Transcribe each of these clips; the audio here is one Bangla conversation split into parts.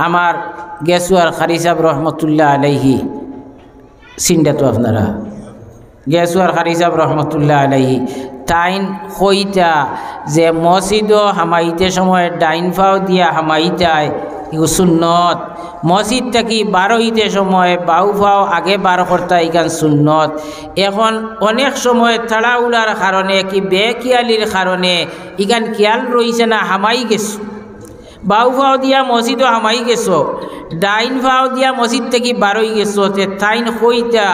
আমার গেসুয়ার খারি সাহেব রহমতুল্লাহ আলাইহি সিন্ডা তো আপনারা গেসুয়ার খারি সাহেব রহমতুল্লাহ আলাইহি তাইন হইতা যে মসজিদও হামাইতে সময় ডাইন ফাও দিয়া হামাইতায় ইগু সুন্নত, মসজিদ থাকি বারো হইতে সময় বাউ ফাও আগে বার করতা ইখান সুন্নত। এখন অনেক সময় তাড়াউলার কারণে কি বেকিয়ালির কারণে ইখান খেয়াল রয়েছে না, হামাই গেছো বাউ ফাও দিয়া মসজিদও হামাই গেছো, ডাইন ফাও দিয়া মসজিদ থেকে বারোই গেছো, তাইন হইতা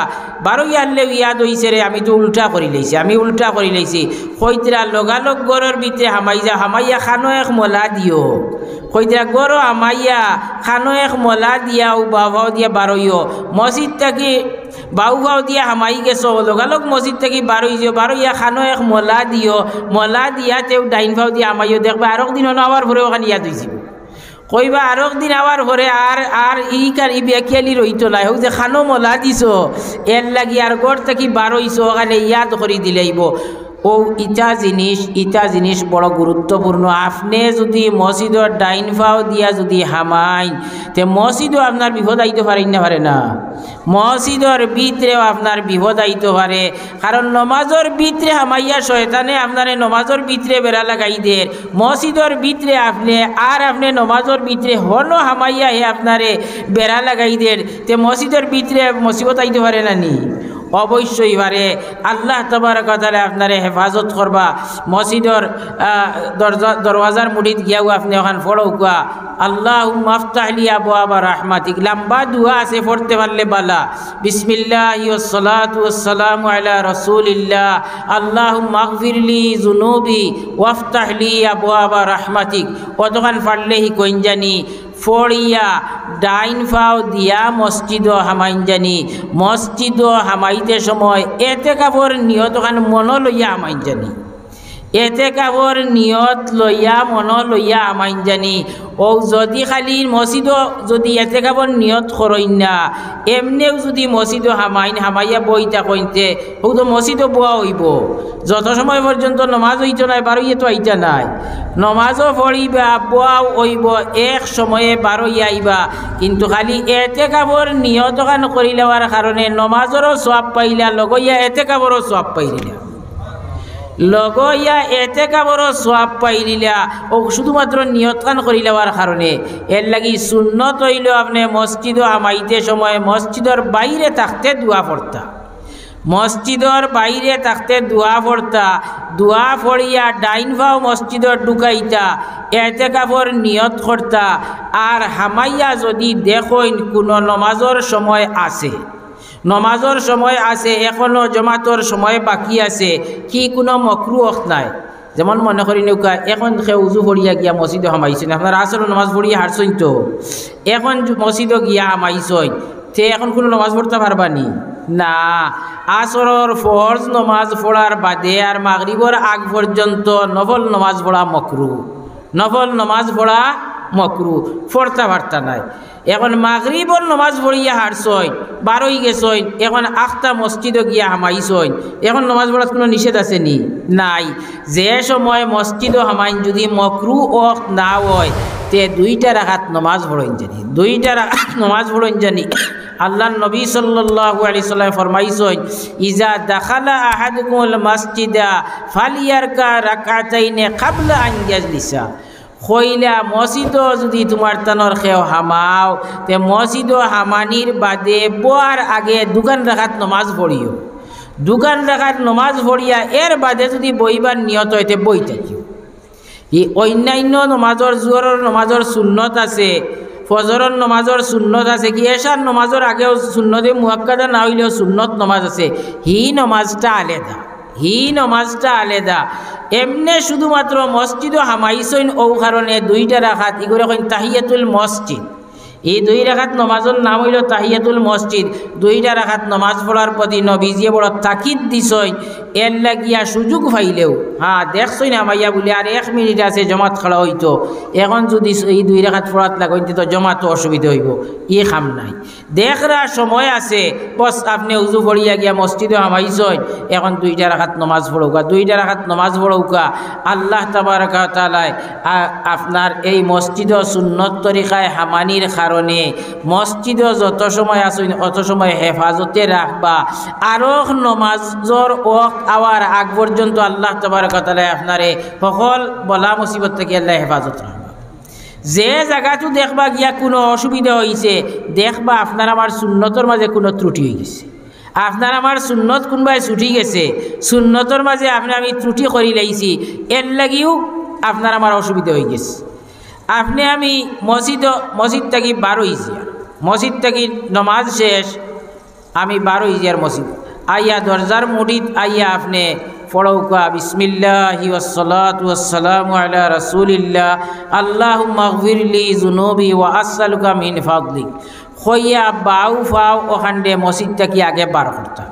বারোই আনলেও ইয়াদ হইছে রে আমি তো উল্টা করি লাইছি হইতরা লগালগ গড়ের ভিতরে হামাইয়া খানো এক মলা দিও, হইতরা গড় হামাইয়া খানো এক মলা দিয়াও বাউ ফাও দিয়া বারোইও, মসজিদ থেকে বাউ ফাও দিয়া হামাই গেছো লগালগ মসজিদ থেকে বারোইও, বারোইয়া খানো এক মলা দিও, মলা দিয়া তেও ডাইন ফাও দিয়া হামাইও, দেখবে আরো দিন আবার ভরে ওখানে ইয়াদ হয়েছে কইবা আরো দিন আবার ভরে আর ই বেকিয়ালি রইতো নাই হোক যে খানো মলা দিছ এর লাগি আর গড় থেকে বারোইছো ওখানে ইয়াদ করে দিলেইব। ও ইটা জিনিস বড় গুরুত্বপূর্ণ। আপনি যদি মসজিদর ডাইন ফাও দিয়া যদি হামাইন তে মসজিদও আপনার বিপদ আইতে পারেন না পারে না, মসজিদর ভিতরেও আপনার বিপদ আইতে পারে, কারণ নমাজর ভিতরে হামাইয়া শয়তানে আপনারে নমাজর ভিতরে বেড়া লাগাই দের, মসজিদর ভিতরে আপনি নমাজর ভিতরে হনো হামাইয়া হে আপনারে বেড়া লাগাই দের, তে মসজিদর ভিতরে মুসিবত আইতে পারে না নি? অবশ্যই পারে। আল্লাহ তাবারক ওয়া তাআলা আপনারে হেফাজত করবা। মসজিদর দরওয়াজার মুড়িদ গিয়াও আপনি ওখান ফড়ৌকা আল্লাহুম্মা আফতাহ লি আবওয়াবা রাহমাতিক, লম্বা দোয়া আছে পড়তে পারলে বালা। বিসমিল্লাহি ওয়াস সালাতু ওয়াস সালামু আলা রাসূলিল্লাহ, আল্লাহুম্মা আগফির লি যুনুবি ওয়াফতাহ লি আবওয়াবা রাহমাতিক, কতখান পারলেই কইন জানি ফড়িয়া ডাইন ফাও দিয়া মসজিদও হামাইন জানি, মসজিদও হামাইতে সময় এতে কাপড় নিয়ত ওখান মন লইয়া হামাইন জানি, এতে কাপড় নিয়ত লইয়া মন লইয়া হামাইন জানি। ও যদি খালি মসজিদও যদি এতে কাপড় নিয়ত করইন না, এমনিও যদি মসজিদও হামাইয়া বইতা কইতে ও তো মসজিদও বোয়া হইব, যত সময় পর্যন্ত নমাজ হইত নাই বারোইয়ে তো আইতা নাই, নমাজও পড়িবা বোয়াও হইব, এক সময়ে বারোই আইবা, কিন্তু খালি এতে কাপড় নিয়ত কান করি লওয়ার কারণে নমাজেরও সওয়াব পাইলা, লগইয়া এতে কাপড়ও সওয়াব পাইলা, লগইয়া এতে কাপড়ও সওয়াব পাইলিলা, ও শুধুমাত্র নিয়ত কান করি লওয়ার কারণে। এর লাগি সুন্নত হইল আপনি মসজিদও হামাইতে সময় মসজিদের বাইরে থাকতে দোয়া পড়তা, মসজিদর বাইরে থাকতে দোয়া পড়তা, দোয়া পড়িয়া ডাইন ফাও মসজিদর ঢুকাইতা, এতে কাপড় নিয়ত করতা। আর হামাইয়া যদি দেখইন কোনো নমাজর সময় আছে, নমাজর সময় আছে, এখনো জমাতর সময় বাকি আছে, কি কোনো মকরুহ নাই, যেমন মনে করি নৌকা এখন সে উজু পড়িয়া গিয়া মসজিদে হামাইছেন, আপনার আসর নমাজ পড়িয়া হারছইন তো এখন মসজিদে গিয়া হামাইছইন, তে এখন কোনো নমাজ পড়তে পারবানি না, আসরের ফরজ নমাজ পড়ার বাদে আর মাগরিবর আগ পর্যন্ত নফল নমাজ পড়া মকরু, নফল নমাজ পড়া মকরু, পড়তে পারতা নাই। এখন মাগরিবর নমাজ পড়িয়া হারছইন বারোই গেছইন, এখন আখটা মসজিদে গিয়া হামাইছইন, এখন নমাজ পড়ার কোনো নিষেধ আছে নি? নাই। যে সময় মসজিদও হামাইন যদি মকরু ওয়াক্ত না হয় তে দুইটা রাকাত নমাজ পড়ইন জানি, দুইটা রাকাত নমাজ পড়ইন জানি। আল্লাহর নবী সাল্লাল্লাহু আলাইহি সাল্লাম ফরমাইছেন, ইজা দাখালা আহাদুকুল মাসজিদা ফালিয়ারকা রাকাতাইনে ক্বাবলা আন ইয়াজলিসা, কইলা মসজিদও যদি তোমার তানোর খেও হামাও তে মসজিদও হামানির বাদে বোয়ার আগে দুগান রাকাত নমাজ পড়িও, দুগান রাকাত নমাজ পড়িয়া এর বাদে যদি বইবার নিয়ত হইতে বই থাকিও। এই অন্যান্য নমাজর জোহরের নমাজর সুন্নত আছে, ফজরের নমাজর সুন্নত আছে, কি এশার নমাজর আগেও সুন্নতে মুআক্কাদা না হইলেও সুন্নত নমাজ আছে, হি নমাজটা আলাদা, হি নমাজটা আলাদা। এমনি শুধুমাত্র মসজিদও হামাইছইন ও কারণে দুইটা রাখাত এগুলো কইন তাহিয়াতুল মসজিদ, এই 2 রাকাত নমাজের নাম হইল তাহিয়াতুল মসজিদ। 2টা রাকাত নমাজ পড়ার প্রতি নবীজিয়ে বড় তাকিদ দিছই। এর লাগিয়া সুযোগ পাইলেও হ্যাঁ দেখছই না মাইয়া বলে আর 1 মিনিট আছে জমাত খাড়া হইতো, এখন যদি এই 2 রাকাত পড়াত লাগাইতে তো জমাত তো অসুবিধা হইব, খাম নাই। দেখরা সময় আছে বস আপনি উজু পড়িয়া গিয়া মসজিদে হামাইছই, এখন 2টা রাকাত নমাজ পড়ৌকা, 2টা রাকাত নমাজ পড়ৌকা। আল্লাহ তাবারক ওয়া তাআলা আপনার এই মসজিদ সুন্নত তরিকায় হামানির কারণে মসজিদ যত সময় আসুন অত সময় হেফাজতে রাখবা। আরো নমাজর ওয়াক্ত আওয়ার আগ পর্যন্ত আল্লাহ তাবারক ওয়া তাআলা আপনারে সকল বলা মুসিবত থেকে আল্লাহ হেফাজত রাখবা। যে জায়গাটো দেখবা গিয়া কোনো অসুবিধা হয়েছে, দেখবা আপনার আমার সুন্নতর মাঝে কোনো ত্রুটি হয়ে গেছে, আপনার আমার সুন্নত কোনবাই ছুটি গেছে, সুন্নতর মাঝে আমি ত্রুটি করি লাইছি, এর লাগিও আপনার আমার অসুবিধা হয়ে গেছে। আপনি আমি মসজিদ থাকি 12 ইজিয়া, মসজিদ থাকি নমাজ শেষ, আমি 12 ইজিয়ার মসজিদ আইয়া দরজার মুড়িদ আইয়া আপনি পড়ৌকা বিসমিল্লাহি ওয়াসসালাতু ওয়াসসালামু আলা রাসূলিল্লাহ আল্লাহুম্মা গফিরলি যুনুবি ওয়া আসআলুকা মিন ফাদলিক হইয়া বাউ ফাও ওখানে মসজিদটা কি আগে বার করতাম।